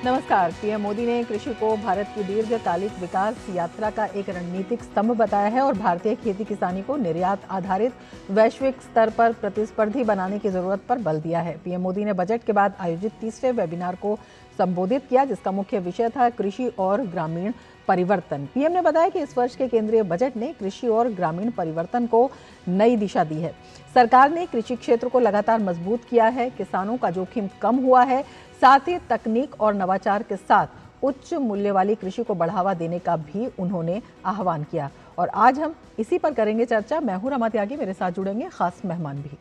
नमस्कार। पीएम मोदी ने कृषि को भारत की दीर्घकालिक विकास यात्रा का एक रणनीतिक स्तंभ बताया है और भारतीय खेती किसानी को निर्यात आधारित वैश्विक स्तर पर प्रतिस्पर्धी बनाने की जरूरत पर बल दिया है। पीएम मोदी ने बजट के बाद आयोजित तीसरे वेबिनार को संबोधित किया, जिसका मुख्य विषय था कृषि और ग्रामीण परिवर्तन। पीएम ने बताया कि इस वर्ष के केंद्रीय बजट ने कृषि और ग्रामीण परिवर्तन को नई दिशा दी है। सरकार ने कृषि क्षेत्र को लगातार मजबूत किया है, किसानों का जोखिम कम हुआ है, साथ ही तकनीक और नवाचार के साथ उच्च मूल्य वाली कृषि को बढ़ावा देने का भी उन्होंने आह्वान किया। और आज हम इसी पर करेंगे चर्चा। मैं हूं रमा त्यागी, मेरे साथ जुड़ेंगे खास मेहमान भी।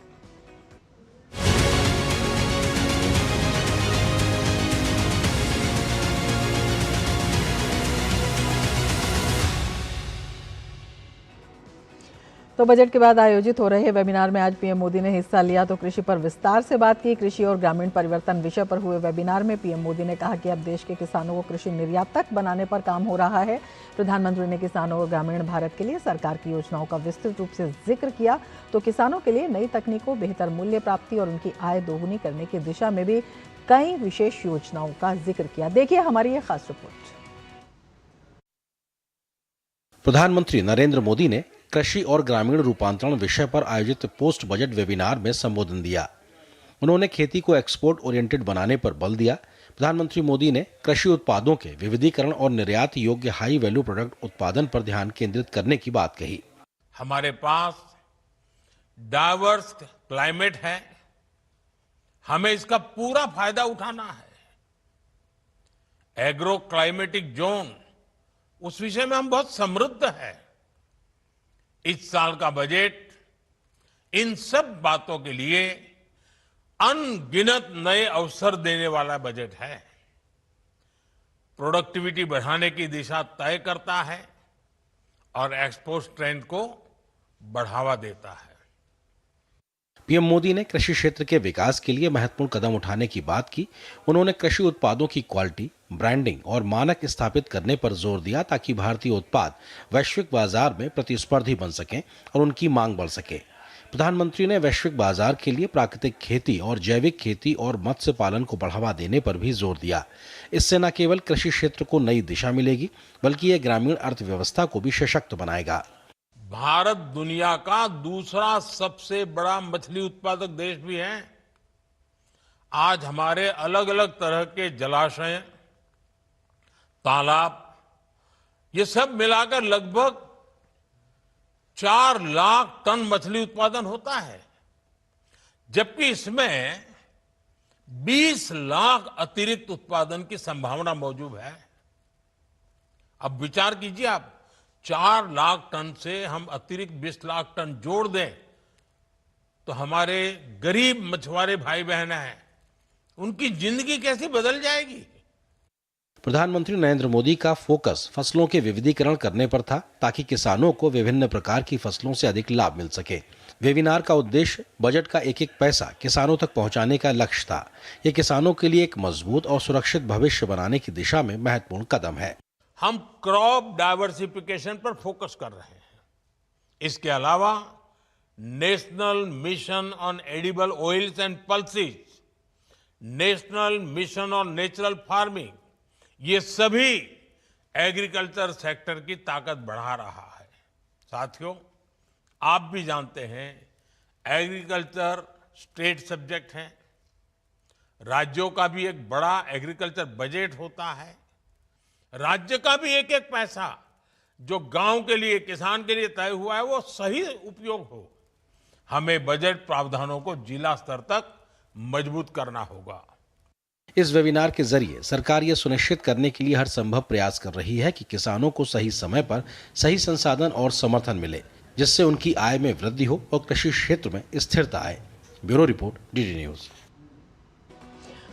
तो बजट के बाद आयोजित हो रहे वेबिनार में आज पीएम मोदी ने हिस्सा लिया तो कृषि पर विस्तार से बात की। कृषि और ग्रामीण परिवर्तन विषय पर हुए वेबिनार में पीएम मोदी ने कहा कि अब देश के किसानों को कृषि निर्यातक बनाने पर काम हो रहा है। प्रधानमंत्री ने किसानों और ग्रामीण भारत के लिए सरकार की योजनाओं का विस्तृत रूप से जिक्र किया तो किसानों के लिए नई तकनीकों, बेहतर मूल्य प्राप्ति और उनकी आय दोगुनी करने की दिशा में भी कई विशेष योजनाओं का जिक्र किया। देखिए हमारी ये खास रिपोर्ट। प्रधानमंत्री नरेंद्र मोदी ने कृषि और ग्रामीण रूपांतरण विषय पर आयोजित पोस्ट बजट वेबिनार में संबोधन दिया। उन्होंने खेती को एक्सपोर्ट ओरिएंटेड बनाने पर बल दिया। प्रधानमंत्री मोदी ने कृषि उत्पादों के विविधीकरण और निर्यात योग्य हाई वैल्यू प्रोडक्ट उत्पादन पर ध्यान केंद्रित करने की बात कही। हमारे पास डाइवर्स क्लाइमेट है, हमें इसका पूरा फायदा उठाना है। एग्रो क्लाइमेटिक जोन, उस विषय में हम बहुत समृद्ध हैं। इस साल का बजट इन सब बातों के लिए अनगिनत नए अवसर देने वाला बजट है। प्रोडक्टिविटी बढ़ाने की दिशा तय करता है और एक्सपोर्ट स्ट्रेंथ को बढ़ावा देता है। पीएम मोदी ने कृषि क्षेत्र के विकास के लिए महत्वपूर्ण कदम उठाने की बात की। उन्होंने कृषि उत्पादों की क्वालिटी, ब्रांडिंग और मानक स्थापित करने पर जोर दिया ताकि भारतीय उत्पाद वैश्विक बाजार में प्रतिस्पर्धी बन सकें और उनकी मांग बढ़ सके। प्रधानमंत्री ने वैश्विक बाजार के लिए प्राकृतिक खेती और जैविक खेती और मत्स्य पालन को बढ़ावा देने पर भी जोर दिया। इससे न केवल कृषि क्षेत्र को नई दिशा मिलेगी, बल्कि यह ग्रामीण अर्थव्यवस्था को भी सशक्त बनाएगा। भारत दुनिया का दूसरा सबसे बड़ा मछली उत्पादक देश भी है। आज हमारे अलग अलग तरह के जलाशय, तालाब, ये सब मिलाकर लगभग 4 लाख टन मछली उत्पादन होता है, जबकि इसमें 20 लाख अतिरिक्त उत्पादन की संभावना मौजूद है। अब विचार कीजिए आप, 4 लाख टन से हम अतिरिक्त 20 लाख टन जोड़ दें तो हमारे गरीब मछुआरे भाई बहन हैं, उनकी जिंदगी कैसी बदल जाएगी। प्रधानमंत्री नरेंद्र मोदी का फोकस फसलों के विविधीकरण करने पर था ताकि किसानों को विभिन्न प्रकार की फसलों से अधिक लाभ मिल सके। वेबिनार का उद्देश्य बजट का एक एक पैसा किसानों तक पहुंचाने का लक्ष्य था। ये किसानों के लिए एक मजबूत और सुरक्षित भविष्य बनाने की दिशा में महत्वपूर्ण कदम है। हम क्रॉप डाइवर्सिफिकेशन पर फोकस कर रहे हैं। इसके अलावा national mission on edible oils and pulses, national mission on natural farming, ये सभी एग्रीकल्चर सेक्टर की ताकत बढ़ा रहा है। साथियों, आप भी जानते हैं एग्रीकल्चर स्टेट सब्जेक्ट है। राज्यों का भी एक बड़ा एग्रीकल्चर बजट होता है। राज्य का भी एक एक पैसा जो गांव के लिए, किसान के लिए तय हुआ है, वो सही उपयोग हो। हमें बजट प्रावधानों को जिला स्तर तक मजबूत करना होगा। इस वेबिनार के जरिए सरकार यह सुनिश्चित करने के लिए हर संभव प्रयास कर रही है कि किसानों को सही समय पर सही संसाधन और समर्थन मिले, जिससे उनकी आय में वृद्धि हो और कृषि क्षेत्र में स्थिरता आए। Bureau report, DD news.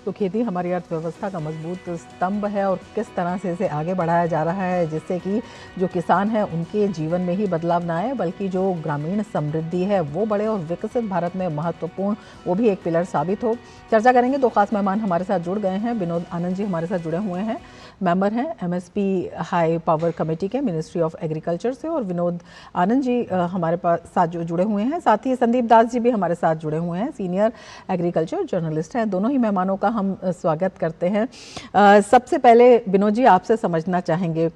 तो खेती हमारी अर्थव्यवस्था का मजबूत स्तंभ है और किस तरह से इसे आगे बढ़ाया जा रहा है जिससे कि जो किसान हैं उनके जीवन में ही बदलाव ना आए, बल्कि जो ग्रामीण समृद्धि है वो बढ़े और विकसित भारत में महत्वपूर्ण वो भी एक पिलर साबित हो। चर्चा करेंगे। 2 खास मेहमान हमारे साथ जुड़ गए हैं। विनोद आनंद जी हमारे साथ जुड़े हुए हैं, मेंबर हैं एमएसपी हाई पावर कमेटी के, मिनिस्ट्री ऑफ एग्रीकल्चर से, और विनोद आनंद जी हमारे पास साथ जुड़े हुए हैं। साथ ही संदीप दास जी भी हमारे साथ जुड़े हुए हैं, सीनियर एग्रीकल्चर जर्नलिस्ट हैं। दोनों ही मेहमानों का हम स्वागत करते हैं। सबसे पहले विनोद जी आपसे समझना चाहेंगे,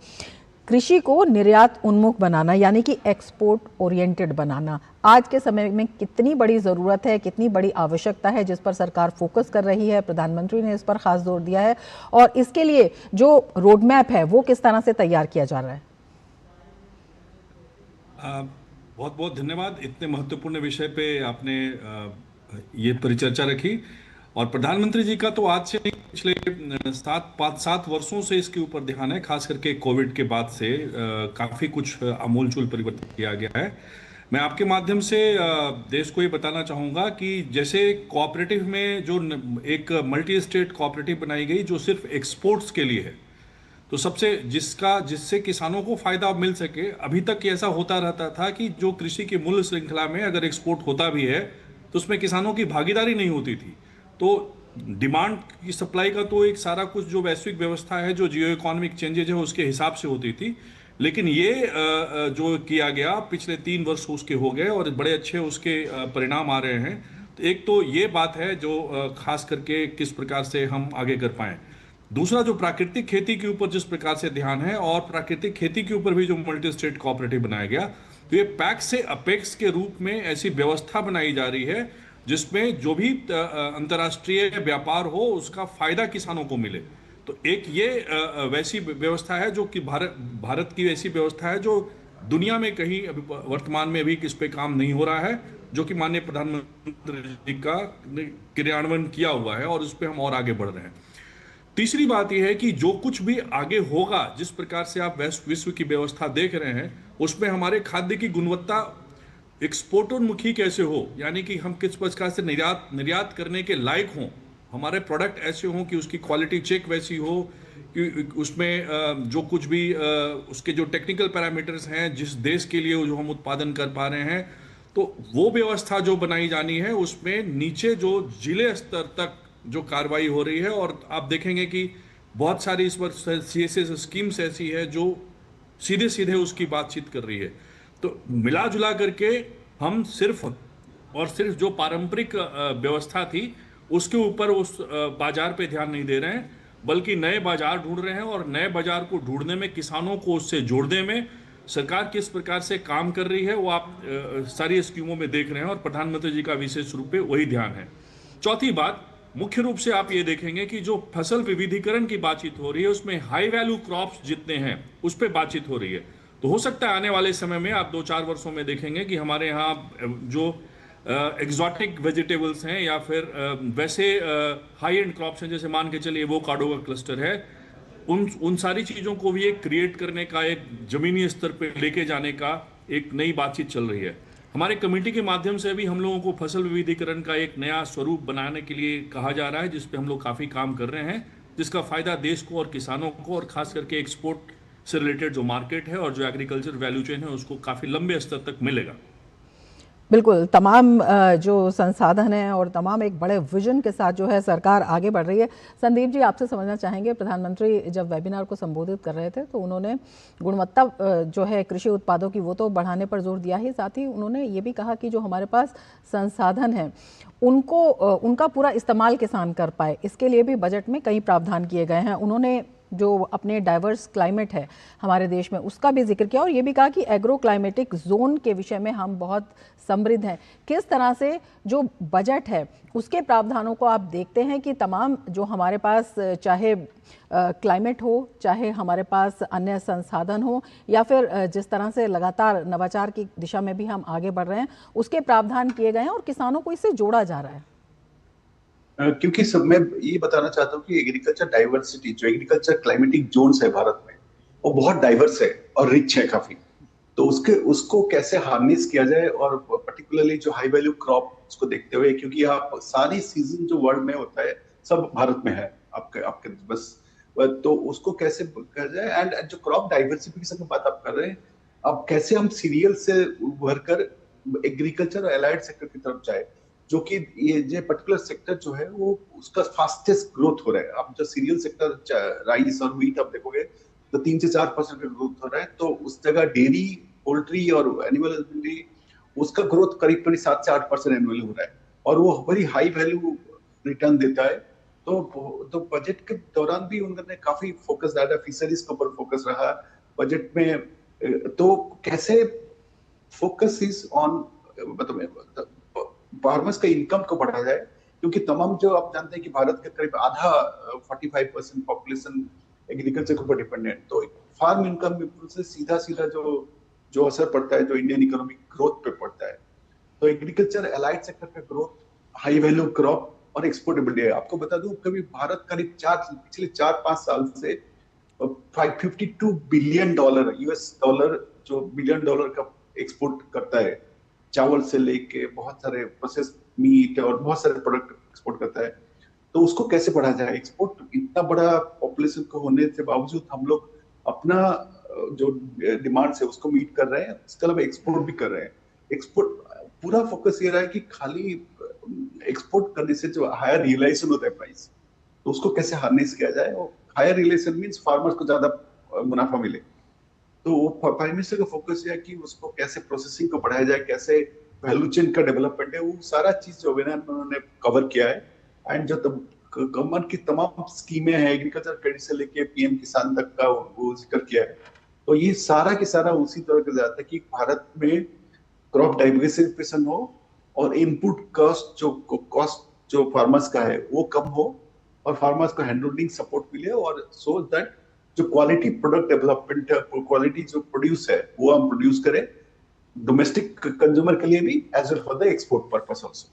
कृषि को निर्यात उन्मुख बनाना यानी कि एक्सपोर्ट ओरिएंटेड बनाना आज के समय में कितनी बड़ी ज़रूरत है, कितनी बड़ी आवश्यकता है, जिस पर सरकार फोकस कर रही है। प्रधानमंत्री ने इस पर खास जोर दिया है और इसके लिए जो रोड मैप है वो किस तरह से तैयार किया जा रहा है? बहुत बहुत धन्यवाद। इतने महत्वपूर्ण विषय पे आपने ये परिचर्चा रखी और प्रधानमंत्री जी का तो आज से नहीं, पिछले 5-7 वर्षों से इसके ऊपर ध्यान है। खास करके कोविड के बाद से काफी कुछ आमूलचूल परिवर्तन किया गया है। मैं आपके माध्यम से देश को ये बताना चाहूंगा कि जैसे कोऑपरेटिव में जो एक मल्टी स्टेट कोऑपरेटिव बनाई गई जो सिर्फ एक्सपोर्ट्स के लिए है, तो सबसे जिससे किसानों को फायदा मिल सके। अभी तक ऐसा होता रहता था कि जो कृषि की मूल्य श्रृंखला में अगर एक्सपोर्ट होता भी है तो उसमें किसानों की भागीदारी नहीं होती थी। तो डिमांड की सप्लाई का तो एक सारा कुछ जो वैश्विक व्यवस्था है, जो जियो इकोनॉमिक चेंजेज है, उसके हिसाब से होती थी। लेकिन ये जो किया गया पिछले 3 वर्ष उसके हो गए और बड़े अच्छे उसके परिणाम आ रहे हैं। तो एक तो ये बात है जो खास करके किस प्रकार से हम आगे कर पाएं। दूसरा जो प्राकृतिक खेती के ऊपर जिस प्रकार से ध्यान है और प्राकृतिक खेती के ऊपर भी जो मल्टी स्टेट कोऑपरेटिव बनाया गया, तो ये पैक्स से अपेक्स के रूप में ऐसी व्यवस्था बनाई जा रही है जिसमें जो भी अंतर्राष्ट्रीय व्यापार हो उसका फायदा किसानों को मिले। तो एक ये वैसी व्यवस्था है जो कि भारत की ऐसी व्यवस्था है जो दुनिया में कहीं अभी वर्तमान में अभी किस पे काम नहीं हो रहा है, जो कि माननीय प्रधानमंत्री जी का क्रियान्वयन किया हुआ है और उस पर हम और आगे बढ़ रहे हैं। तीसरी बात यह है कि जो कुछ भी आगे होगा, जिस प्रकार से आप विश्व की व्यवस्था देख रहे हैं, उसमें हमारे खाद्य की गुणवत्ता एक्सपोर्टोन्मुखी कैसे हो, यानी कि हम किस प्रकार से निर्यात करने के लायक हों, हमारे प्रोडक्ट ऐसे हों कि उसकी क्वालिटी चेक वैसी हो कि उसमें जो कुछ भी उसके जो टेक्निकल पैरामीटर्स हैं जिस देश के लिए जो हम उत्पादन कर पा रहे हैं, तो वो व्यवस्था जो बनाई जानी है उसमें नीचे जो जिले स्तर तक जो कार्रवाई हो रही है। और आप देखेंगे कि बहुत सारी इस पर सीएसएस स्कीम्स ऐसी है जो सीधे सीधे उसकी बातचीत कर रही है। तो मिला जुला करके हम सिर्फ जो पारंपरिक व्यवस्था थी उसके ऊपर उस बाजार पे ध्यान नहीं दे रहे हैं, बल्कि नए बाजार ढूंढ रहे हैं और नए बाजार को ढूंढने में, किसानों को उससे जोड़ने में सरकार किस प्रकार से काम कर रही है वो आप सारी स्कीमों में देख रहे हैं और प्रधानमंत्री जी का विशेष रूप से वही ध्यान है। चौथी बात, मुख्य रूप से आप ये देखेंगे कि जो फसल विविधीकरण की बातचीत हो रही है उसमें हाई वैल्यू क्रॉप्स जितने हैं उस पर बातचीत हो रही है। तो हो सकता है आने वाले समय में आप 2-4 वर्षों में देखेंगे कि हमारे यहाँ जो एग्जॉटिक वेजिटेबल्स हैं या फिर वैसे हाई एंड क्रॉप्स हैं, जैसे मान के चलिए एवोकाडो का क्लस्टर है, उन सारी चीज़ों को भी एक क्रिएट करने का, एक ज़मीनी स्तर पे लेके जाने का एक नई बातचीत चल रही है। हमारे कमेटी के माध्यम से भी हम लोगों को फसल विविधीकरण का एक नया स्वरूप बनाने के लिए कहा जा रहा है, जिस पे हम लोग काफ़ी काम कर रहे हैं, जिसका फ़ायदा देश को और किसानों को और ख़ास करके एक्सपोर्ट से रिलेटेड जो मार्केट है और जो एग्रीकल्चर वैल्यू चेन है उसको काफ़ी लंबे स्तर तक मिलेगा। बिल्कुल, तमाम जो संसाधन हैं और तमाम एक बड़े विजन के साथ जो है सरकार आगे बढ़ रही है। संदीप जी, आपसे समझना चाहेंगे, प्रधानमंत्री जब वेबिनार को संबोधित कर रहे थे तो उन्होंने गुणवत्ता जो है कृषि उत्पादों की वो तो बढ़ाने पर जोर दिया ही, साथ ही उन्होंने ये भी कहा कि जो हमारे पास संसाधन हैं उनका पूरा इस्तेमाल किसान कर पाए, इसके लिए भी बजट में कई प्रावधान किए गए हैं। उन्होंने जो अपने डाइवर्स क्लाइमेट है हमारे देश में उसका भी जिक्र किया और ये भी कहा कि एग्रो क्लाइमेटिक जोन के विषय में हम बहुत समृद्ध हैं। किस तरह से जो बजट है उसके प्रावधानों को आप देखते हैं कि तमाम जो हमारे पास चाहे क्लाइमेट हो, चाहे हमारे पास अन्य संसाधन हो, या फिर जिस तरह से लगातार नवाचार की दिशा में भी हम आगे बढ़ रहे हैं, उसके प्रावधान किए गए हैं और किसानों को इससे जोड़ा जा रहा है? क्योंकि सब मैं ये बताना चाहता हूँ कि एग्रीकल्चर डाइवर्सिटी, जो एग्रीकल्चर क्लाइमेटिक जोन्स है भारत में, वो बहुत डाइवर्स है और रिच है काफी। तो उसको कैसे हार्नेस किया जाए और पर्टिकुलरली जो हाई वैल्यू क्रॉप उसको देखते हुए, क्योंकि आप सारी सीजन जो वर्ल्ड में होता है सब भारत में है आपके बस, तो उसको कैसे किया जाए। एंड जो क्रॉप डाइवर्सिफिकेशन की बात आप कर रहे हैं, अब कैसे हम सीरियल से उभर कर एग्रीकल्चर और एलाइड सेक्टर की तरफ जाए, जो कि ये पर्टिकुलर सेक्टर जो है वो उसका फास्टेस्ट ग्रोथ हो रहा है। आप जो सीरियल सेक्टर राइस और व्हीट आप देखोगे तो 3 से 4% का ग्रोथ हो रहा है, तो उस जगह डेयरी, पोल्ट्री और एनिमल हस्बेंड्री उसका ग्रोथ करीब 7 से 8% एनुअली हो रहा है और वो बड़ी हाई वैल्यू रिटर्न देता है। तो बजट के दौरान भी उन्होंने काफी फोकस डाला, फिशरीज के ऊपर फोकस रहा बजट में। तो कैसे फोकस इज ऑन, मतलब फार्मर्स का इनकम को बढ़ाया जाए, क्योंकि तमाम जो आप जानते हैं कि भारत के करीब आधा 45% पॉपुलेशन एग्रीकल्चर के ऊपर डिपेंडेंट। तो फार्म इनकम से सीधा सीधा जो असर पड़ता है, जो इंडियन इकोनॉमिक ग्रोथ पे पड़ता है। तो एग्रीकल्चर एलाइड सेक्टर का ग्रोथ, हाई वैल्यू क्रॉप और एक्सपोर्टेबिलिटी है। आपको बता दूं, कभी भारत करीब पिछले 4-5 साल से $552 बिलियन यूएस डॉलर, जो बिलियन डॉलर का एक्सपोर्ट करता है। चावल से लेके बहुत सारे प्रोसेस मीट और बहुत सारे प्रोडक्ट एक्सपोर्ट करता है। तो उसको कैसे बढ़ाया जाए? एक्सपोर्ट इतना बड़ा पॉपुलेशन को होने के बावजूद हम लोग अपना जो डिमांड है उसको मीट कर रहे हैं, इसके अलावा एक्सपोर्ट भी कर रहे हैं। एक्सपोर्ट पूरा फोकस ये रहा है कि खाली एक्सपोर्ट करने से जो हायर रियलाइजेशन होता है प्राइस, तो उसको कैसे हार्नेस किया जाए। और हायर रियलाइजेशन मींस फार्मर्स को ज्यादा मुनाफा मिले। तो वो प्राइम मिनिस्टर का फोकस है कि उसको कैसे प्रोसेसिंग को बढ़ाया जाए, कैसे वैल्यू चेन का डेवलपमेंट है, वो सारा चीज जो है ना उन्होंने कवर किया है। एंड जो गवर्नमेंट की तमाम स्कीमें हैं एग्रीकल्चर क्रेडिट से लेके पीएम किसान तक का वो जिक्र किया है। तो ये सारा के सारा उसी तरह का जाता है कि भारत में क्रॉप डाइवर्सिफिकेशन हो और इनपुट कॉस्ट जो फार्मर्स का है वो कम हो, और फार्मर्स को हैंड होल्डिंग सपोर्ट मिले, और सो दैट जो क्वालिटी प्रोडक्ट डेवलपमेंट है, क्वालिटी जो प्रोड्यूस है वो हम प्रोड्यूस करें डोमेस्टिक कंज्यूमर के लिए भी, as well for the export purpose also.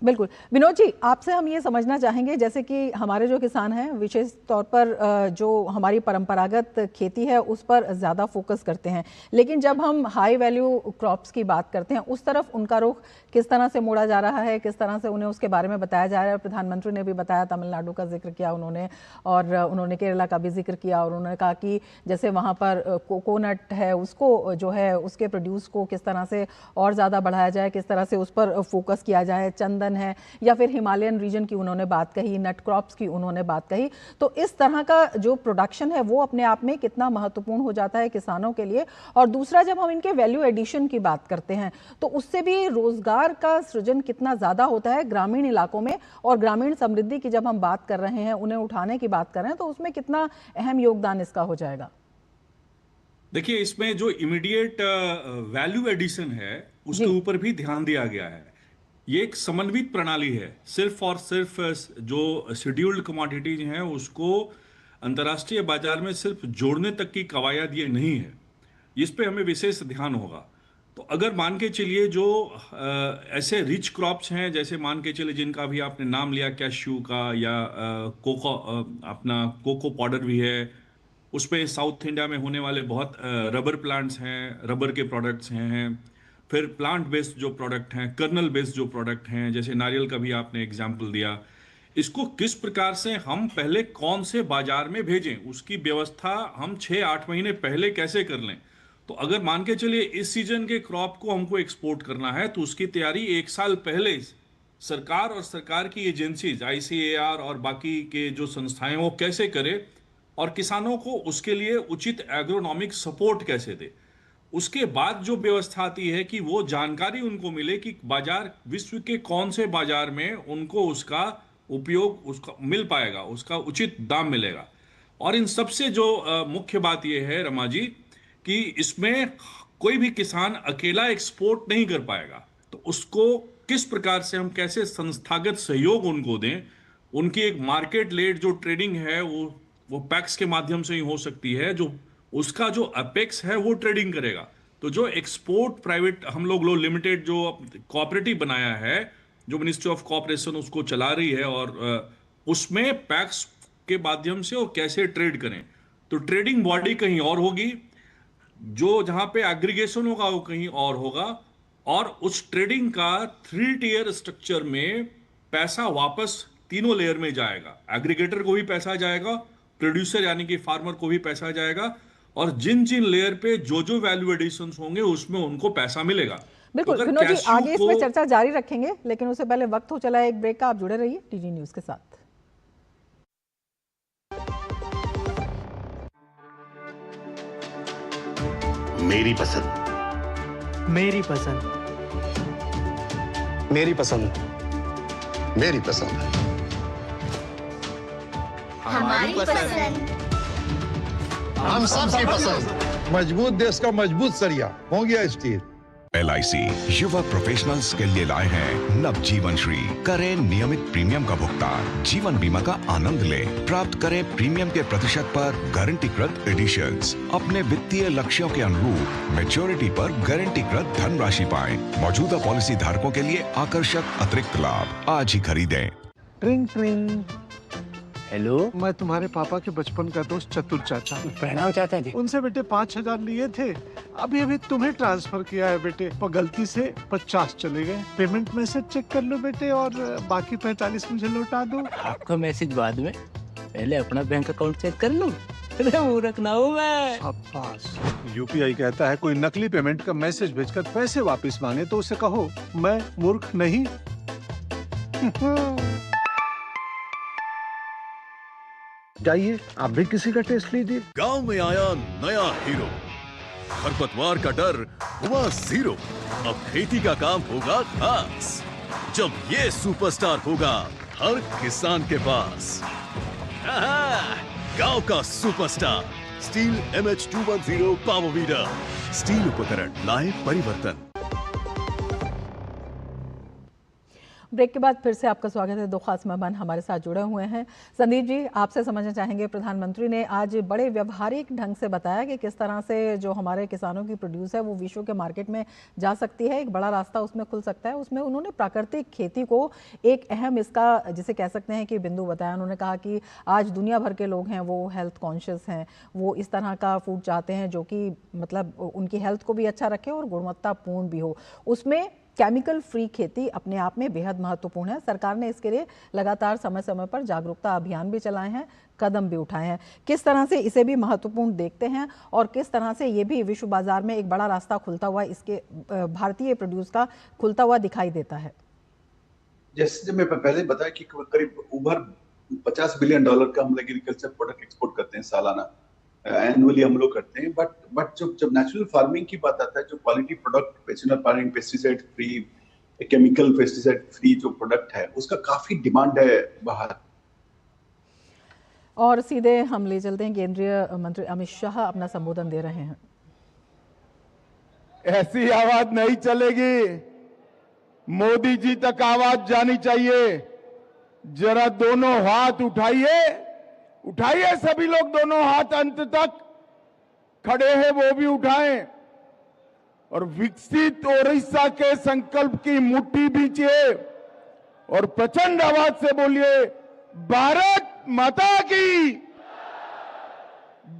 बिल्कुल। विनोद जी, आपसे हम ये समझना चाहेंगे, जैसे कि हमारे जो किसान हैं विशेष तौर पर जो हमारी परंपरागत खेती है उस पर ज़्यादा फोकस करते हैं, लेकिन जब हम हाई वैल्यू क्रॉप्स की बात करते हैं उस तरफ उनका रुख किस तरह से मोड़ा जा रहा है, किस तरह से उन्हें उसके बारे में बताया जा रहा है। प्रधानमंत्री ने भी बताया, तमिलनाडु का जिक्र किया उन्होंने, और उन्होंने केरला का भी जिक्र किया, और उन्होंने कहा कि जैसे वहाँ पर कोकोनट है उसको जो है उसके प्रोड्यूस को किस तरह से और ज़्यादा बढ़ाया जाए, किस तरह से उस पर फोकस किया जाए। चंदन है, या फिर हिमालयन रीजन की उन्होंने बात कही, नट क्रॉप्स की उन्होंने बात कही। तो इस तरह का जो प्रोडक्शन है वो अपने आप में कितना महत्वपूर्ण हो जाता है किसानों के लिए। और दूसरा, जब हम इनके वैल्यू एडिशन की बात करते हैं तो उससे भी रोजगार का सृजन कितना ज्यादा होता है ग्रामीण इलाकों में, और ग्रामीण समृद्धि की जब हम बात कर रहे हैं, उन्हें उठाने की बात कर रहे हैं, तो उसमें कितना अहम योगदान इसका हो जाएगा। देखिए, इसमें जो इमीडिएट वैल्यू एडिशन है उसके ऊपर भी ध्यान दिया गया है। ये एक समन्वित प्रणाली है। सिर्फ और सिर्फ जो शेड्यूल्ड कमोडिटीज हैं उसको अंतर्राष्ट्रीय बाजार में सिर्फ जोड़ने तक की कवायद ये नहीं है, इस पे हमें विशेष ध्यान होगा। तो अगर मान के चलिए जो ऐसे रिच क्रॉप्स हैं, जैसे मान के चलिए जिनका भी आपने नाम लिया, कैश्यू का, या अपना कोको पाउडर भी है, उसमें साउथ इंडिया में होने वाले बहुत रबर प्लांट्स हैं, रबर के प्रोडक्ट्स हैं, फिर प्लांट बेस्ड जो प्रोडक्ट हैं, कर्नल बेस्ड जो प्रोडक्ट हैं, जैसे नारियल का भी आपने एग्जाम्पल दिया। इसको किस प्रकार से हम पहले कौन से बाजार में भेजें, उसकी व्यवस्था हम 6-8 महीने पहले कैसे कर लें। तो अगर मान के चलिए इस सीजन के क्रॉप को हमको एक्सपोर्ट करना है तो उसकी तैयारी 1 साल पहले सरकार और सरकार की एजेंसीज, ICAR और बाकी के जो संस्थाएं, वो कैसे करे, और किसानों को उसके लिए उचित एग्रोनॉमिक सपोर्ट कैसे दे। उसके बाद जो व्यवस्था आती है कि वो जानकारी उनको मिले कि बाजार, विश्व के कौन से बाजार में उनको उसका उपयोग उसका मिल पाएगा, उसका उचित दाम मिलेगा। और इन सबसे जो मुख्य बात यह है रमा जी, कि इसमें कोई भी किसान अकेला एक्सपोर्ट नहीं कर पाएगा। तो उसको किस प्रकार से हम कैसे संस्थागत सहयोग उनको दें। उनकी एक मार्केट लेड जो ट्रेडिंग है वो पैक्स के माध्यम से ही हो सकती है, जो उसका जो अपेक्स है वो ट्रेडिंग करेगा। तो जो एक्सपोर्ट प्राइवेट हम लोग लिमिटेड जो कोऑपरेटिव बनाया है, जो मिनिस्ट्री ऑफ कोऑपरेशन उसको चला रही है, और उसमें पैक्स के माध्यम से वो कैसे ट्रेड करें। तो ट्रेडिंग बॉडी कहीं और होगी, जो जहां पे एग्रीगेशन होगा वो कहीं और होगा, और उस ट्रेडिंग का 3 टियर स्ट्रक्चर में पैसा वापस तीनों लेयर में जाएगा। एग्रीगेटर को भी पैसा जाएगा, प्रोड्यूसर यानी कि फार्मर को भी पैसा जाएगा, और जिन जिन लेयर पे जो जो वैल्यू एडिशंस होंगे उसमें उनको पैसा मिलेगा। बिल्कुल। तो विनोद जी, आगे इसमें चर्चा जारी रखेंगे, लेकिन उससे पहले वक्त हो चला है एक ब्रेक का। आप जुड़े रहिए टीजी न्यूज के साथ। मेरी पसंद, मेरी पसंद, मेरी पसंद, मेरी पसंद, हमारी पसंद। हम सबकी पसंद। मजबूत देश का मजबूत सरिया हो गया स्टील। LIC युवा प्रोफेशनल्स के लिए लाए हैं नवजीवन श्री। करें नियमित प्रीमियम का भुगतान, जीवन बीमा का आनंद लें, प्राप्त करें प्रीमियम के प्रतिशत पर गारंटीकृत एडिशंस, अपने वित्तीय लक्ष्यों के अनुरूप मैच्योरिटी पर गारंटीकृत धनराशि पाएं। मौजूदा पॉलिसी धारकों के लिए आकर्षक अतिरिक्त लाभ आज ही खरीदें। ट्रिंग ट्रिंग। हेलो, मैं तुम्हारे पापा के बचपन का दोस्त चतुर चाचा। प्रणाम चाचा जी। उनसे बेटे 5,000 लिए थे, अभी तुम्हें ट्रांसफर किया है बेटे, पर गलती से 50 चले गए। पेमेंट मैसेज चेक कर लो बेटे और बाकी 45 मुझे लौटा दो। आपका मैसेज बाद में, पहले अपना बैंक अकाउंट चेक कर लो। मूर्ख ना हूँ मैं। शाबाश। UPI कहता है कोई नकली पेमेंट का मैसेज भेजकर पैसे वापस मांगे तो उसे कहो मैं मूर्ख नहीं। जाइए आप भी किसी का टेस्ट लीजिए। गांव में आया नया हीरो, खरपतवार का डर हुआ जीरो। अब खेती का काम होगा खास, जब ये सुपरस्टार होगा हर किसान के पास। गांव का superstar steel MH210 power weeder. Steel उपकरण लाए परिवर्तन। ब्रेक के बाद फिर से आपका स्वागत है। दो खास मेहमान हमारे साथ जुड़े हुए हैं। संदीप जी, आपसे समझना चाहेंगे, प्रधानमंत्री ने आज बड़े व्यवहारिक ढंग से बताया कि किस तरह से जो हमारे किसानों की प्रोड्यूस है वो विश्व के मार्केट में जा सकती है, एक बड़ा रास्ता उसमें खुल सकता है। उसमें उन्होंने प्राकृतिक खेती को एक अहम इसका जिसे कह सकते हैं कि बिंदु बताया। उन्होंने कहा कि आज दुनिया भर के लोग हैं वो हेल्थ कॉन्शियस हैं, वो इस तरह का फूड चाहते हैं जो कि मतलब उनकी हेल्थ को भी अच्छा रखे और गुणवत्तापूर्ण भी हो। उसमें केमिकल फ्री खेती अपने आप में बेहद महत्वपूर्ण है। सरकार ने इसके लिए लगातार समय समय पर जागरूकता अभियान भी चलाए हैं, कदम भी उठाए हैं। किस तरह से इसे भी महत्वपूर्ण देखते हैं और किस तरह से ये भी विश्व बाजार में एक बड़ा रास्ता खुलता हुआ इसके भारतीय प्रोड्यूस का खुलता हुआ दिखाई देता है? जैसे जब मैं पहले बताया कि करीब ओवर $50 बिलियन का हम एग्रीकल्चर प्रोडक्ट एक्सपोर्ट करते हैं सालाना, एनुअली हम लोग करते हैं। बट जब नेचुरल फार्मिंग की बात आता है, जो quality product, natural farming, pesticide free, chemical pesticide free जो प्रोडक्ट है उसका काफी डिमांड है बाहर। और सीधे हम ले चलते हैं, केंद्रीय मंत्री अमित शाह अपना संबोधन दे रहे हैं। ऐसी आवाज नहीं चलेगी, मोदी जी तक आवाज जानी चाहिए। जरा दोनों हाथ उठाइए सभी लोग, दोनों हाथ अंत तक खड़े हैं वो भी उठाएं और विकसित ओडिशा के संकल्प की मुट्ठी भींचिए और प्रचंड आवाज से बोलिए, भारत माता की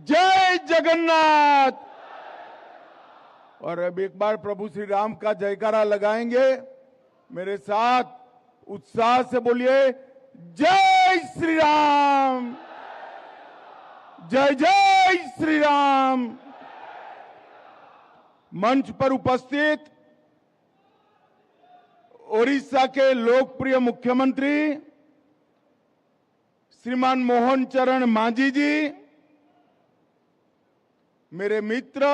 जय जगन्नाथ। और अब एक बार प्रभु श्री राम का जयकारा लगाएंगे मेरे साथ, उत्साह से बोलिए, जय श्री राम, जय जय श्री राम। मंच पर उपस्थित ओडिशा के लोकप्रिय मुख्यमंत्री श्रीमान मोहन चरण मांझी जी, मेरे मित्र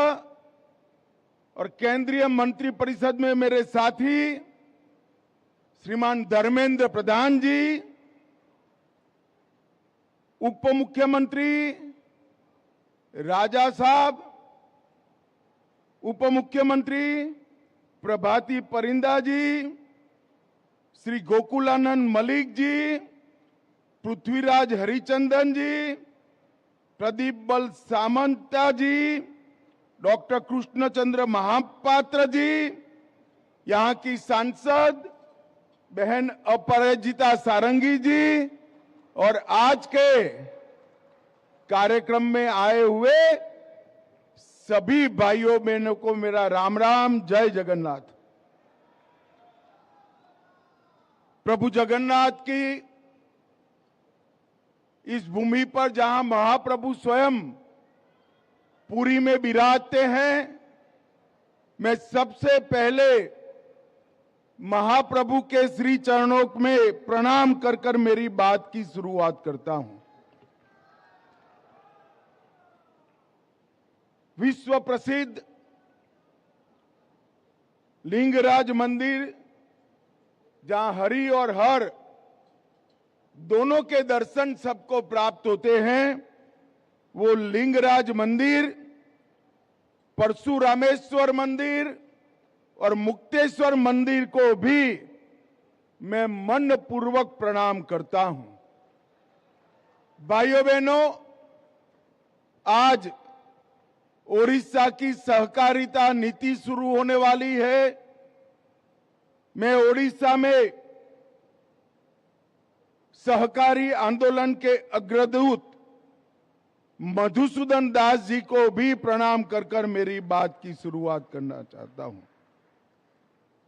और केंद्रीय मंत्री परिषद में मेरे साथी श्रीमान धर्मेंद्र प्रधान जी, उप मुख्यमंत्री राजा साहब, उप मुख्यमंत्री प्रभाती परिंदा जी, श्री गोकुलानंद मलिक जी, पृथ्वीराज हरिचंदन जी, प्रदीप बल सामंता जी, डॉक्टर कृष्णचंद्र महापात्र जी, यहाँ की सांसद बहन अपराजिता सारंगी जी और आज के कार्यक्रम में आए हुए सभी भाइयों बहनों को मेरा राम राम, जय जगन्नाथ। प्रभु जगन्नाथ की इस भूमि पर जहां महाप्रभु स्वयं पुरी में विराजते हैं, मैं सबसे पहले महाप्रभु के श्री चरणों में प्रणाम कर कर मेरी बात की शुरुआत करता हूं। विश्व प्रसिद्ध लिंगराज मंदिर, जहां हरि और हर दोनों के दर्शन सबको प्राप्त होते हैं। वो लिंगराज मंदिर, परशुरामेश्वर मंदिर और मुक्तेश्वर मंदिर को भी मैं मन पूर्वक प्रणाम करता हूं। भाइयों बहनों, आज ओडिशा की सहकारिता नीति शुरू होने वाली है। मैं ओडिशा में सहकारी आंदोलन के अग्रदूत मधुसूदन दास जी को भी प्रणाम कर कर मेरी बात की शुरुआत करना चाहता हूं।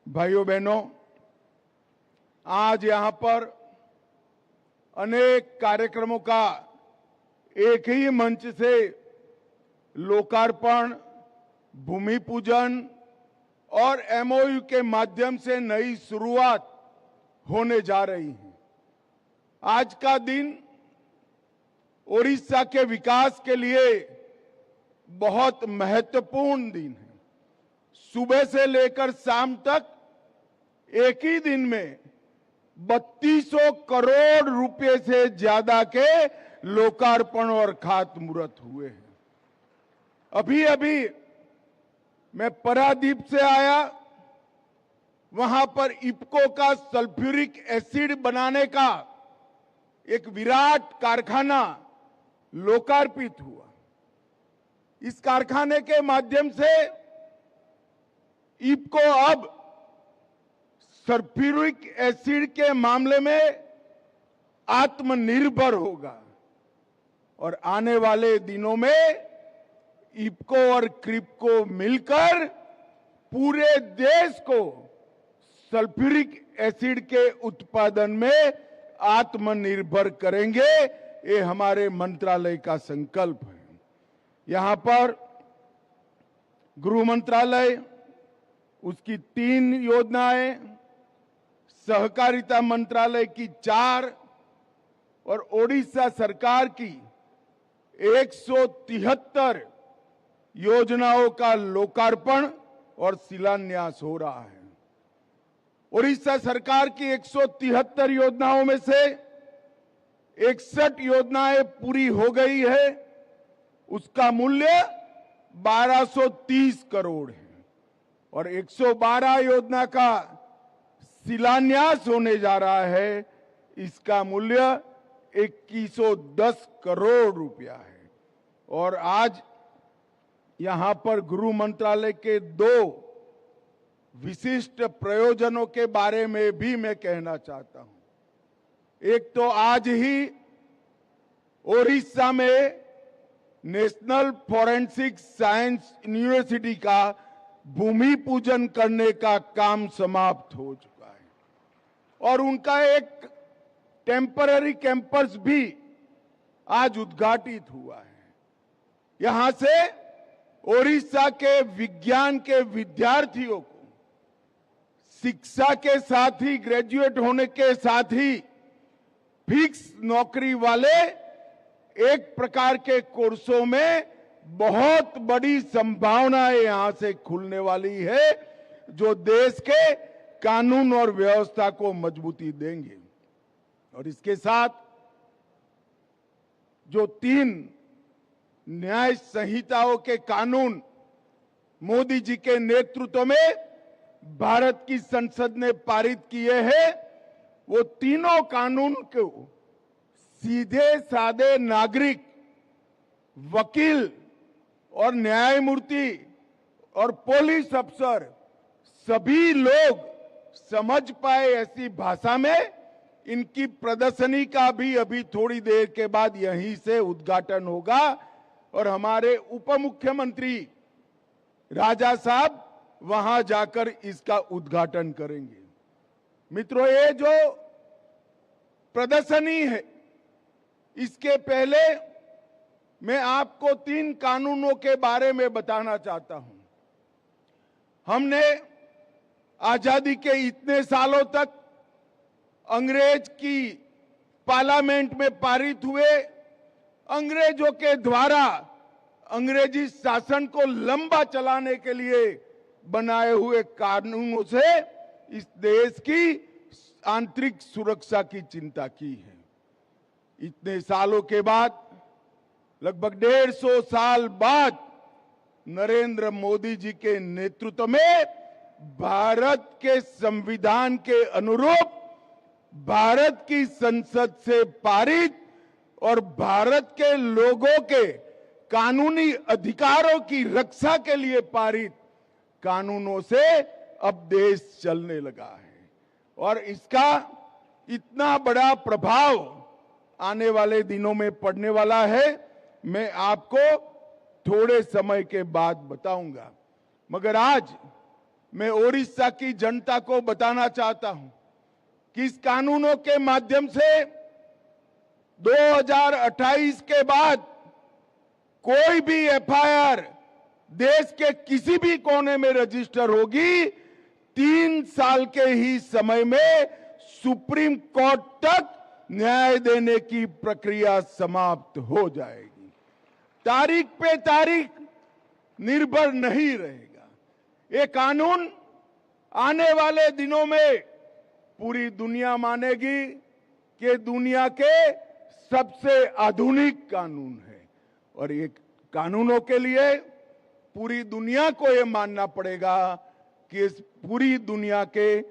भाइयों बहनों, आज यहां पर अनेक कार्यक्रमों का एक ही मंच से लोकार्पण, भूमि पूजन और एमओयू के माध्यम से नई शुरुआत होने जा रही है। आज का दिन ओडिशा के विकास के लिए बहुत महत्वपूर्ण दिन है। सुबह से लेकर शाम तक एक ही दिन में 3200 करोड़ रुपए से ज्यादा के लोकार्पण और खातमुहूर्त हुए हैं। अभी अभी मैं पारादीप से आया, वहां पर इफ्को का सल्फ्यूरिक एसिड बनाने का एक विराट कारखाना लोकार्पित हुआ। इस कारखाने के माध्यम से इफ्को अब सल्फ्यूरिक एसिड के मामले में आत्मनिर्भर होगा और आने वाले दिनों में इफ्को और क्रिप्को मिलकर पूरे देश को सल्फ्यूरिक एसिड के उत्पादन में आत्मनिर्भर करेंगे। ये हमारे मंत्रालय का संकल्प है। यहां पर गृह मंत्रालय, उसकी 3 योजनाएं, सहकारिता मंत्रालय की 4 और ओडिशा सरकार की 173 योजनाओं का लोकार्पण और शिलान्यास हो रहा है। ओडिशा सरकार की 173 योजनाओं में से 61 योजनाएं पूरी हो गई है। उसका मूल्य 1230 करोड़ है और 112 योजना का शिलान्यास होने जा रहा है। इसका मूल्य 2110 करोड़ रुपया है। और आज यहां पर गृह मंत्रालय के 2 विशिष्ट प्रयोजनों के बारे में भी मैं कहना चाहता हूं। एक तो आज ही ओडिशा में नेशनल फॉरेंसिक साइंस यूनिवर्सिटी का भूमि पूजन करने का काम समाप्त हो चुका है और उनका एक टेम्पररी कैंपस भी आज उद्घाटित हुआ है। यहां से ओडिशा के विज्ञान के विद्यार्थियों को शिक्षा के साथ ही, ग्रेजुएट होने के साथ ही फिक्स नौकरी वाले एक प्रकार के कोर्सों में बहुत बड़ी संभावनाएं यहां से खुलने वाली है, जो देश के कानून और व्यवस्था को मजबूती देंगे। और इसके साथ जो 3 न्याय संहिताओं के कानून मोदी जी के नेतृत्व में भारत की संसद ने पारित किए हैं, वो तीनों कानून को सीधे साधे नागरिक, वकील और न्यायमूर्ति और पुलिस अफसर सभी लोग समझ पाए ऐसी भाषा में इनकी प्रदर्शनी का भी अभी थोड़ी देर के बाद यहीं से उद्घाटन होगा और हमारे उप मुख्यमंत्री राजा साहब वहां जाकर इसका उद्घाटन करेंगे। मित्रों, ये जो प्रदर्शनी है, इसके पहले मैं आपको 3 कानूनों के बारे में बताना चाहता हूं। हमने आजादी के इतने सालों तक अंग्रेज की पार्लियामेंट में पारित हुए अंग्रेजों के द्वारा अंग्रेजी शासन को लंबा चलाने के लिए बनाए हुए कानूनों से इस देश की आंतरिक सुरक्षा की चिंता की है। इतने सालों के बाद, लगभग 150 साल बाद, नरेंद्र मोदी जी के नेतृत्व में भारत के संविधान के अनुरूप भारत की संसद से पारित और भारत के लोगों के कानूनी अधिकारों की रक्षा के लिए पारित कानूनों से अब देश चलने लगा है। और इसका इतना बड़ा प्रभाव आने वाले दिनों में पड़ने वाला है, मैं आपको थोड़े समय के बाद बताऊंगा। मगर आज मैं ओडिशा की जनता को बताना चाहता हूं कि इस कानूनों के माध्यम से 2028 के बाद कोई भी एफआईआर देश के किसी भी कोने में रजिस्टर होगी, 3 साल के ही समय में सुप्रीम कोर्ट तक न्याय देने की प्रक्रिया समाप्त हो जाएगी। तारीख पे तारीख निर्भर नहीं रहेगा। ये कानून आने वाले दिनों में पूरी दुनिया मानेगी कि दुनिया के सबसे आधुनिक कानून है। और ये कानूनों के लिए पूरी दुनिया को ये मानना पड़ेगा कि इस पूरी दुनिया के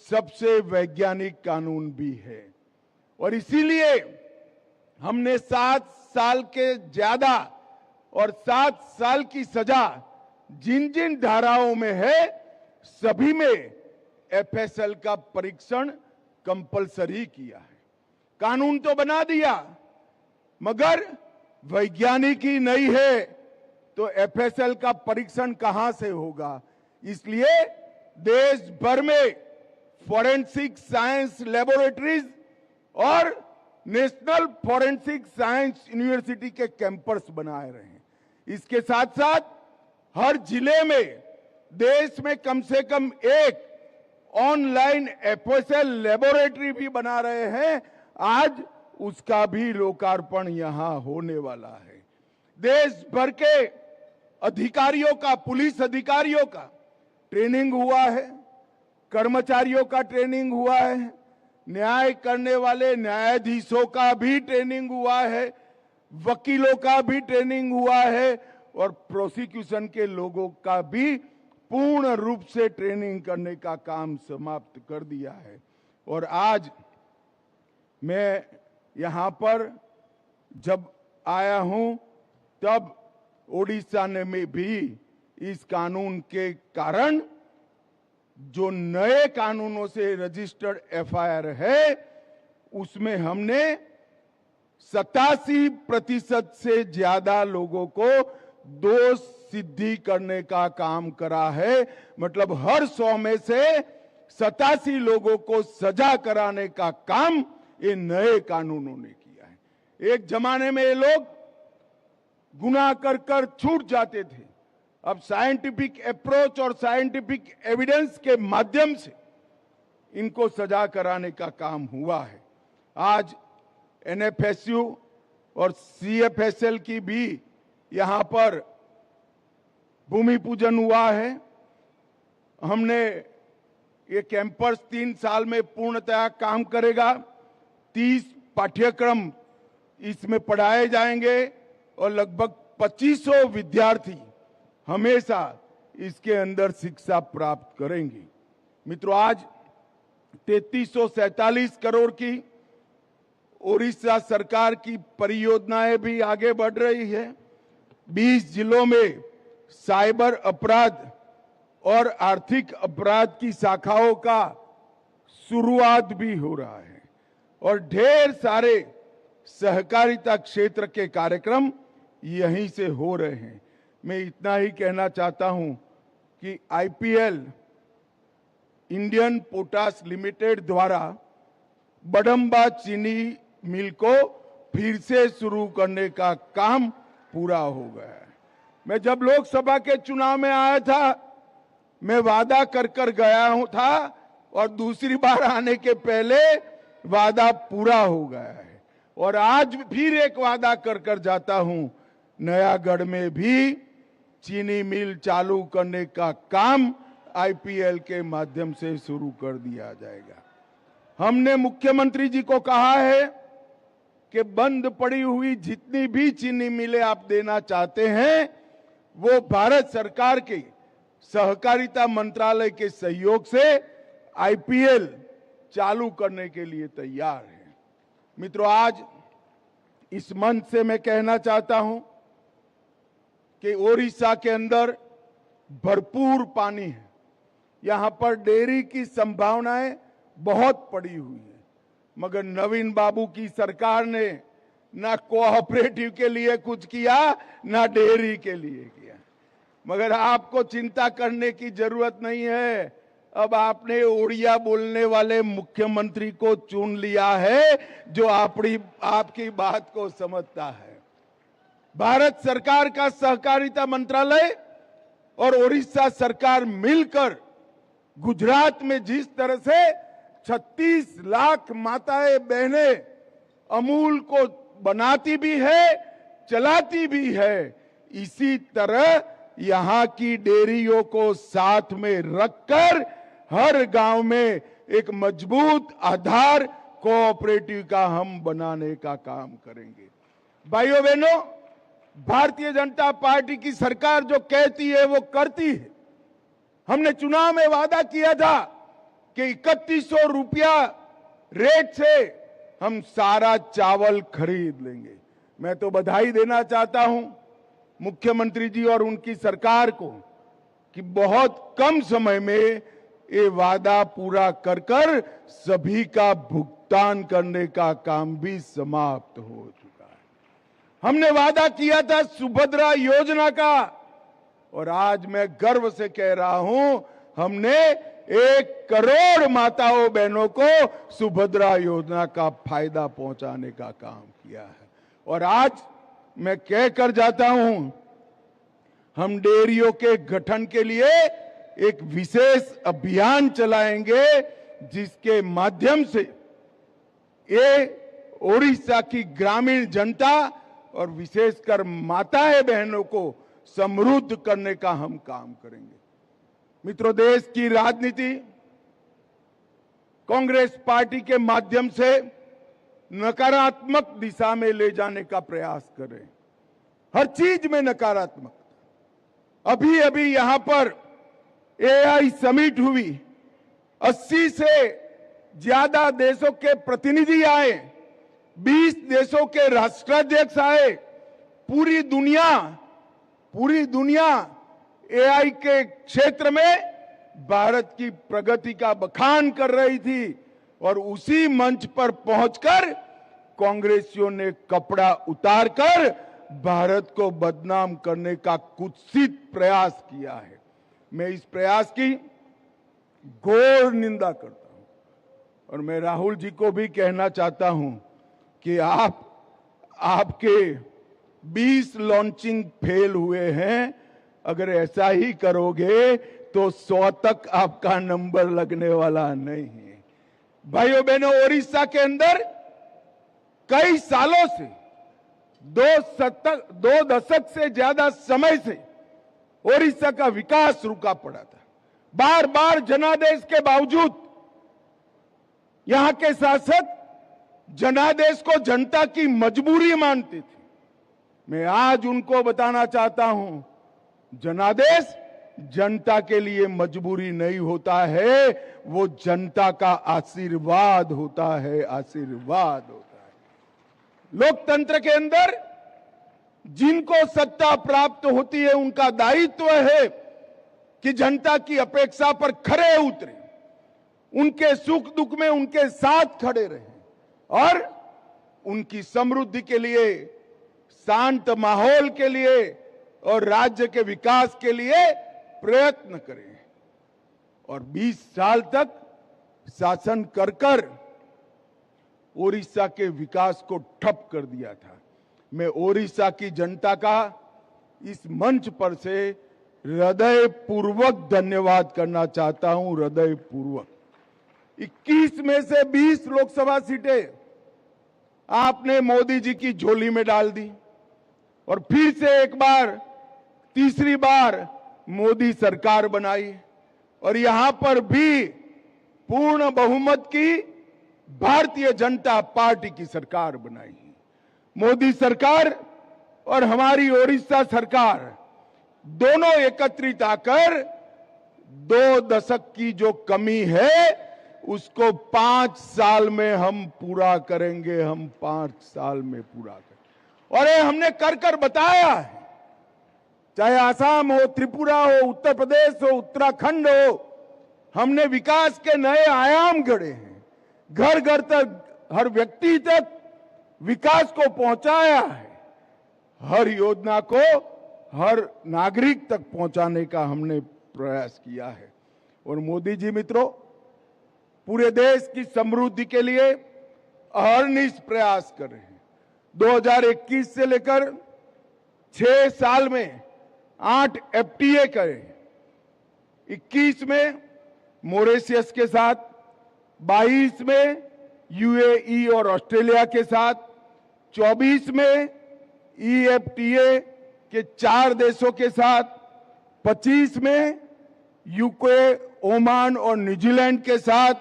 सबसे वैज्ञानिक कानून भी है। और इसीलिए हमने 7 साल के ज्यादा और 7 साल की सजा जिन जिन धाराओं में है, सभी में एफएसएल का परीक्षण कंपलसरी किया है। कानून तो बना दिया, मगर वैज्ञानिक ही नहीं है तो एफएसएल का परीक्षण कहां से होगा। इसलिए देश भर में फॉरेंसिक साइंस लैबोरेटरीज और नेशनल फॉरेंसिक साइंस यूनिवर्सिटी के कैंपस बनाए रहे हैं। इसके साथ साथ हर जिले में देश में कम से कम एक ऑनलाइन एफएसएल लैबोरेटरी भी बना रहे हैं। आज उसका भी लोकार्पण यहां होने वाला है। देश भर के अधिकारियों का, पुलिस अधिकारियों का ट्रेनिंग हुआ है, कर्मचारियों का ट्रेनिंग हुआ है, न्याय करने वाले न्यायाधीशों का भी ट्रेनिंग हुआ है, वकीलों का भी ट्रेनिंग हुआ है और प्रोसिक्यूशन के लोगों का भी पूर्ण रूप से ट्रेनिंग करने का काम समाप्त कर दिया है। और आज मैं यहां पर जब आया हूं तब ओडिशा ने में भी इस कानून के कारण जो नए कानूनों से रजिस्टर्ड एफआईआर है, उसमें हमने 87% से ज्यादा लोगों को दोष सिद्धि करने का काम करा है। मतलब हर 100 में से 87 लोगों को सजा कराने का काम ये नए कानूनों ने किया है। एक जमाने में ये लोग गुनाह कर कर छूट जाते थे, अब साइंटिफिक अप्रोच और साइंटिफिक एविडेंस के माध्यम से इनको सजा कराने का काम हुआ है। आज एनएफएसयू और सीएफएसएल की भी यहां पर भूमि पूजन हुआ है। हमने ये कैंपस 3 साल में पूर्णतः काम करेगा। 30 पाठ्यक्रम इसमें पढ़ाए जाएंगे और लगभग 2500 विद्यार्थी हमेशा इसके अंदर शिक्षा प्राप्त करेंगे। मित्रों, आज 3347 करोड़ की ओडिशा सरकार की परियोजनाएं भी आगे बढ़ रही है। 20 जिलों में साइबर अपराध और आर्थिक अपराध की शाखाओं का शुरुआत भी हो रहा है और ढेर सारे सहकारिता क्षेत्र के कार्यक्रम यहीं से हो रहे हैं। मैं इतना ही कहना चाहता हूं कि आईपीएल इंडियन पोटाश लिमिटेड द्वारा बडम्बा चीनी मिल को फिर से शुरू करने का काम पूरा हो गया है। मैं जब लोकसभा के चुनाव में आया था, मैं वादा कर कर गया हूं था और दूसरी बार आने के पहले वादा पूरा हो गया है। और आज फिर एक वादा कर कर जाता हूं, नयागढ़ में भी चीनी मिल चालू करने का काम आईपीएल के माध्यम से शुरू कर दिया जाएगा। हमने मुख्यमंत्री जी को कहा है कि बंद पड़ी हुई जितनी भी चीनी मिलें आप देना चाहते हैं वो भारत सरकार के सहकारिता मंत्रालय के सहयोग से आईपीएल चालू करने के लिए तैयार है। मित्रों, आज इस मंच से मैं कहना चाहता हूं कि ओडिशा के अंदर भरपूर पानी है। यहां पर डेयरी की संभावनाएं बहुत पड़ी हुई है, मगर नवीन बाबू की सरकार ने ना कोऑपरेटिव के लिए कुछ किया ना डेयरी के लिए किया। मगर आपको चिंता करने की जरूरत नहीं है, अब आपने ओडिया बोलने वाले मुख्यमंत्री को चुन लिया है जो आपकी बात को समझता है। भारत सरकार का सहकारिता मंत्रालय और ओडिशा सरकार मिलकर गुजरात में जिस तरह से 36 लाख माताएं बहनें अमूल को बनाती भी है, चलाती भी है, इसी तरह यहां की डेयरियों को साथ में रखकर हर गांव में एक मजबूत आधार कोऑपरेटिव का हम बनाने का काम करेंगे। भाइयों बहनों, भारतीय जनता पार्टी की सरकार जो कहती है वो करती है। हमने चुनाव में वादा किया था कि 3100 रुपया रेट से हम सारा चावल खरीद लेंगे। मैं तो बधाई देना चाहता हूं मुख्यमंत्री जी और उनकी सरकार को कि बहुत कम समय में ये वादा पूरा कर कर सभी का भुगतान करने का काम भी समाप्त हो चुका है। हमने वादा किया था सुभद्रा योजना का, और आज मैं गर्व से कह रहा हूं हमने 1 करोड़ माताओं बहनों को सुभद्रा योजना का फायदा पहुंचाने का काम किया है। और आज मैं कह कर जाता हूं हम डेयरियों के गठन के लिए एक विशेष अभियान चलाएंगे जिसके माध्यम से ये ओडिशा की ग्रामीण जनता और विशेषकर माताएं बहनों को समृद्ध करने का हम काम करेंगे। मित्रों, देश की राजनीति कांग्रेस पार्टी के माध्यम से नकारात्मक दिशा में ले जाने का प्रयास कर रहे हैं, हर चीज में नकारात्मक। अभी अभी यहां पर एआई समिट हुई, 80 से ज्यादा देशों के प्रतिनिधि आए, 20 देशों के राष्ट्राध्यक्ष आए। पूरी दुनिया एआई के क्षेत्र में भारत की प्रगति का बखान कर रही थी, और उसी मंच पर पहुंचकर कांग्रेसियों ने कपड़ा उतारकर भारत को बदनाम करने का कुत्सित प्रयास किया है। मैं इस प्रयास की घोर निंदा करता हूं, और मैं राहुल जी को भी कहना चाहता हूं कि आपके 20 लॉन्चिंग फेल हुए हैं। अगर ऐसा ही करोगे तो 100 तक आपका नंबर लगने वाला नहीं है। भाइयों बहनों, ओडिशा के अंदर कई सालों से 2 दशक से ज्यादा समय से ओडिशा का विकास रुका पड़ा था। बार बार जनादेश के बावजूद यहां के शासक जनादेश को जनता की मजबूरी मानते थे। मैं आज उनको बताना चाहता हूं, जनादेश जनता के लिए मजबूरी नहीं होता है, वो जनता का आशीर्वाद होता है, आशीर्वाद होता है। लोकतंत्र के अंदर जिनको सत्ता प्राप्त होती है उनका दायित्व है कि जनता की अपेक्षा पर खरे उतरे, उनके सुख दुख में उनके साथ खड़े रहें और उनकी समृद्धि के लिए, शांत माहौल के लिए और राज्य के विकास के लिए प्रयत्न करें। और 20 साल तक शासन कर कर ओडिशा के विकास को ठप कर दिया था। मैं ओडिशा की जनता का इस मंच पर से हृदय पूर्वक धन्यवाद करना चाहता हूं, हृदय पूर्वक। 21 में से 20 लोकसभा सीटें आपने मोदी जी की झोली में डाल दी, और फिर से एक बार, तीसरी बार मोदी सरकार बनाई, और यहां पर भी पूर्ण बहुमत की भारतीय जनता पार्टी की सरकार बनाई। मोदी सरकार और हमारी ओडिशा सरकार दोनों एकत्रित आकर 2 दशक की जो कमी है उसको 5 साल में हम पूरा करेंगे, हम 5 साल में पूरा करेंगे। और ये हमने कर बताया है, चाहे आसाम हो, त्रिपुरा हो, उत्तर प्रदेश हो, उत्तराखंड हो, हमने विकास के नए आयाम गढ़े हैं। घर घर तक, हर व्यक्ति तक विकास को पहुंचाया है। हर योजना को हर नागरिक तक पहुंचाने का हमने प्रयास किया है। और मोदी जी मित्रों, पूरे देश की समृद्धि के लिए अहर्निश प्रयास कर रहे हैं। 2021 से लेकर 6 साल में 8 FTA करे, 21 में मॉरिशस के साथ, 22 में UAE और ऑस्ट्रेलिया के साथ, 24 में EFTA के 4 देशों के साथ, 25 में यूके, ओमान और न्यूजीलैंड के साथ,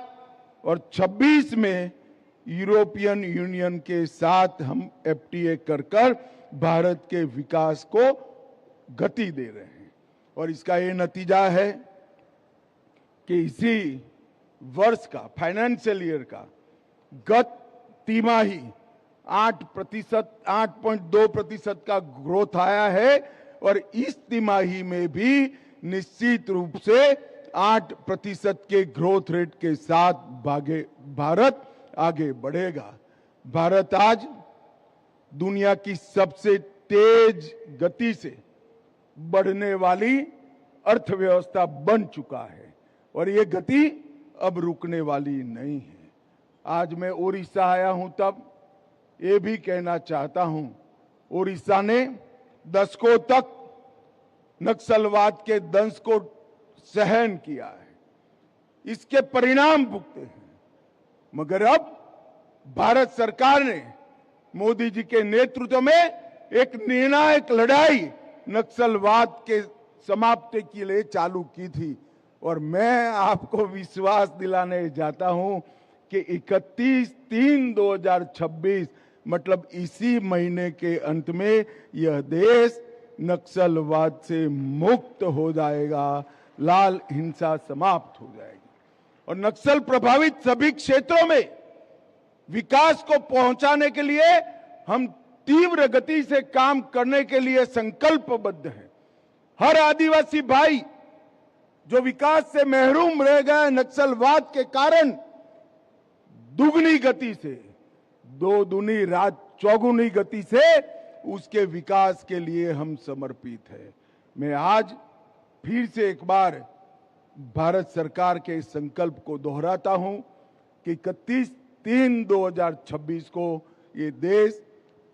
और 26 में यूरोपियन यूनियन के साथ हम FTA कर भारत के विकास को गति दे रहे हैं। और इसका ये नतीजा है कि इसी वर्ष का, फाइनेंशियल ईयर का गत तिमाही 8.2% का ग्रोथ आया है। और इस तिमाही में भी निश्चित रूप से 8% के ग्रोथ रेट के साथ भारत आगे बढ़ेगा। भारत आज दुनिया की सबसे तेज गति से बढ़ने वाली अर्थव्यवस्था बन चुका है और ये गति अब रुकने वाली नहीं है। आज मैं ओडिशा आया हूं तब ये भी कहना चाहता हूं, ओडिशा ने दशकों तक नक्सलवाद के दंश को सहन किया है, इसके परिणाम भुगते हैं, मगर अब भारत सरकार ने मोदी जी के नेतृत्व में एक निर्णायक लड़ाई नक्सलवाद के समाप्ति के लिए चालू की थी। और मैं आपको विश्वास दिलाने जाता हूं कि 31/3/2026 मतलब इसी महीने के अंत में यह देश नक्सलवाद से मुक्त हो जाएगा, लाल हिंसा समाप्त हो जाएगी और नक्सल प्रभावित सभी क्षेत्रों में विकास को पहुंचाने के लिए हम तीव्र गति से काम करने के लिए संकल्पबद्ध हैं। हर आदिवासी भाई जो विकास से महरूम रह गए नक्सलवाद के कारण, दुगनी गति से, 2 दूनी रात चौगुनी गति से उसके विकास के लिए हम समर्पित हैं। मैं आज फिर से एक बार भारत सरकार के संकल्प को दोहराता हूं कि 31/3/2026 को ये देश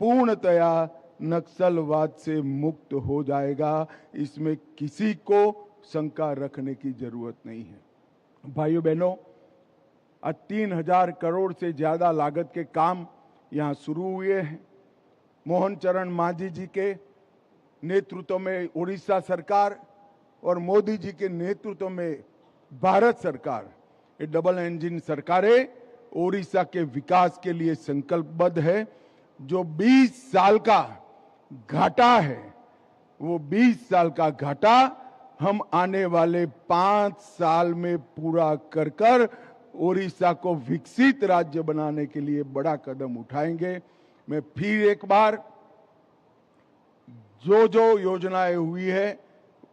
पूर्णतया नक्सलवाद से मुक्त हो जाएगा। इसमें किसी को शंका रखने की जरूरत नहीं है। भाइयों बहनों, आज 3000 करोड़ से ज्यादा लागत के काम यहां शुरू हुए हैं। मोहन चरण मांझी जी के नेतृत्व में उड़ीसा सरकार और मोदी जी के नेतृत्व में भारत सरकार, ये डबल इंजन सरकारें ओडिशा के विकास के लिए संकल्पबद्ध है। जो 20 साल का घाटा है, वो 20 साल का घाटा हम आने वाले 5 साल में पूरा कर ओडिशा को विकसित राज्य बनाने के लिए बड़ा कदम उठाएंगे। मैं फिर एक बार जो योजनाएं हुई है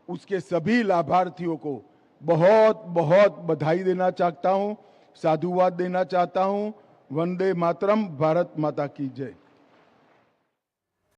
उसके सभी लाभार्थियों को बहुत बहुत बधाई देना चाहता हूं, साधुवाद देना चाहता हूं। वंदे मातरम, भारत माता की जय।